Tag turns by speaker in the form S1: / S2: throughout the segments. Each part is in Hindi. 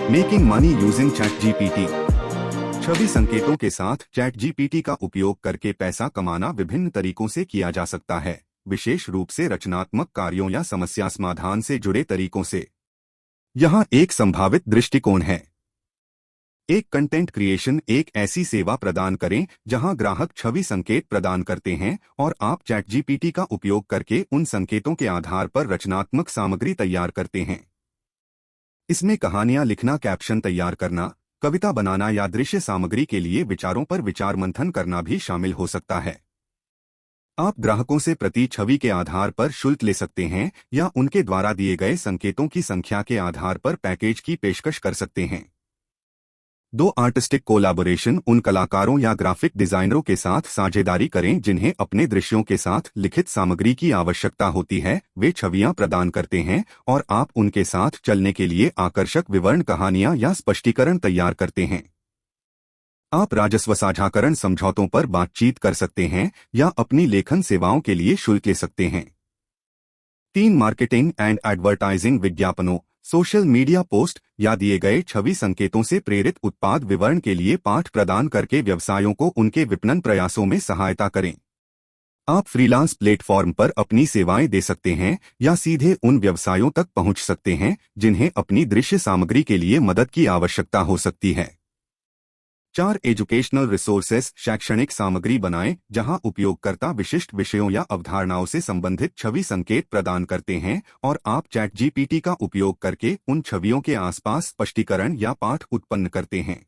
S1: Making money using ChatGPT. छवि संकेतों के साथ चैट जीपीटी का उपयोग करके पैसा कमाना विभिन्न तरीकों से किया जा सकता है, विशेष रूप से रचनात्मक कार्यों या समस्या समाधान से जुड़े तरीकों से। यहाँ एक संभावित दृष्टिकोण है। एक कंटेंट क्रिएशन एक ऐसी सेवा प्रदान करें जहां ग्राहक छवि संकेत प्रदान करते हैं और आप चैट जीपीटी का उपयोग करके उन संकेतों के आधार पर रचनात्मक सामग्री तैयार करते हैं। इसमें कहानियां लिखना, कैप्शन तैयार करना, कविता बनाना या दृश्य सामग्री के लिए विचारों पर विचार मंथन करना भी शामिल हो सकता है। आप ग्राहकों से प्रति छवि के आधार पर शुल्क ले सकते हैं या उनके द्वारा दिए गए संकेतों की संख्या के आधार पर पैकेज की पेशकश कर सकते हैं। दो आर्टिस्टिक कोलैबोरेशन उन कलाकारों या ग्राफिक डिजाइनरों के साथ साझेदारी करें जिन्हें अपने दृश्यों के साथ लिखित सामग्री की आवश्यकता होती है। वे छवियां प्रदान करते हैं और आप उनके साथ चलने के लिए आकर्षक विवरण, कहानियां या स्पष्टीकरण तैयार करते हैं। आप राजस्व साझाकरण समझौतों पर बातचीत कर सकते हैं या अपनी लेखन सेवाओं के लिए शुल्क ले सकते हैं। 3 मार्केटिंग एंड एडवर्टाइजिंग विज्ञापनों, सोशल मीडिया पोस्ट या दिए गए छवि संकेतों से प्रेरित उत्पाद विवरण के लिए पाठ प्रदान करके व्यवसायों को उनके विपणन प्रयासों में सहायता करें। आप फ्रीलांस प्लेटफॉर्म पर अपनी सेवाएं दे सकते हैं या सीधे उन व्यवसायों तक पहुंच सकते हैं जिन्हें अपनी दृश्य सामग्री के लिए मदद की आवश्यकता हो सकती है। 4 एजुकेशनल रिसोर्सेस शैक्षणिक सामग्री बनाएं जहां उपयोगकर्ता विशिष्ट विषयों या अवधारणाओं से संबंधित छवि संकेत प्रदान करते हैं और आप चैट जीपीटी का उपयोग करके उन छवियों के आसपास स्पष्टीकरण या पाठ उत्पन्न करते हैं।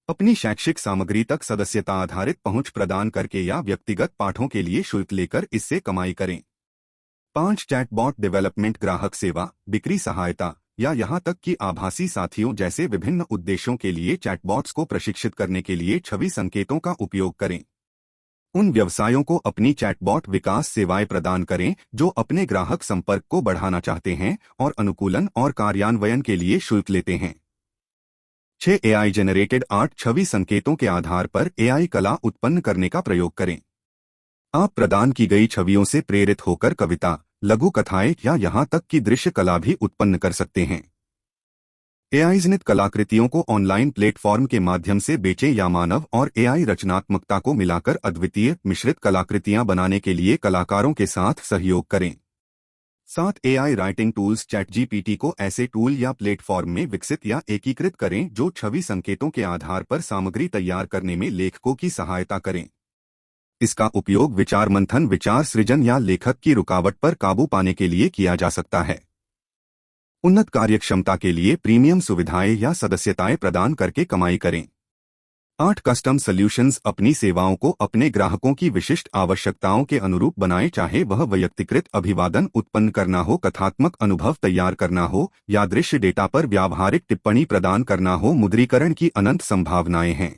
S1: अपनी शैक्षिक सामग्री तक सदस्यता आधारित पहुंच प्रदान करके या व्यक्तिगत पाठों के लिए शुल्क लेकर इससे कमाई करें। 5 चैटबॉट डेवलपमेंट ग्राहक सेवा, बिक्री सहायता या यहां तक कि आभासी साथियों जैसे विभिन्न उद्देश्यों के लिए चैटबॉट्स को प्रशिक्षित करने के लिए छवि संकेतों का उपयोग करें। उन व्यवसायों को अपनी चैटबॉट विकास सेवाएं प्रदान करें जो अपने ग्राहक संपर्क को बढ़ाना चाहते हैं और अनुकूलन और कार्यान्वयन के लिए शुल्क लेते हैं। 6 एआई जेनरेटेड आर्ट छवि संकेतों के आधार पर एआई कला उत्पन्न करने का प्रयोग करें। आप प्रदान की गई छवियों से प्रेरित होकर कविता, लघु कथाएं या यहां तक कि दृश्य कला भी उत्पन्न कर सकते हैं। एआई जनित कलाकृतियों को ऑनलाइन प्लेटफॉर्म के माध्यम से बेचें या मानव और एआई रचनात्मकता को मिलाकर अद्वितीय मिश्रित कलाकृतियां बनाने के लिए कलाकारों के साथ सहयोग करें। 7 AI writing tools chat GPT को ऐसे टूल या प्लेटफॉर्म में विकसित या एकीकृत करें जो छवि संकेतों के आधार पर सामग्री तैयार करने में लेखकों की सहायता करें। इसका उपयोग विचार मंथन, विचार सृजन या लेखक की रुकावट पर काबू पाने के लिए किया जा सकता है। उन्नत कार्यक्षमता के लिए प्रीमियम सुविधाएं या सदस्यताएं प्रदान करके कमाई करें। 8 कस्टम सॉल्यूशंस अपनी सेवाओं को अपने ग्राहकों की विशिष्ट आवश्यकताओं के अनुरूप बनाएं, चाहे वह वैयक्तिकृत अभिवादन उत्पन्न करना हो, कथात्मक अनुभव तैयार करना हो या दृश्य डेटा पर व्यावहारिक टिप्पणी प्रदान करना हो। मुद्रीकरण की अनंत संभावनाएं हैं।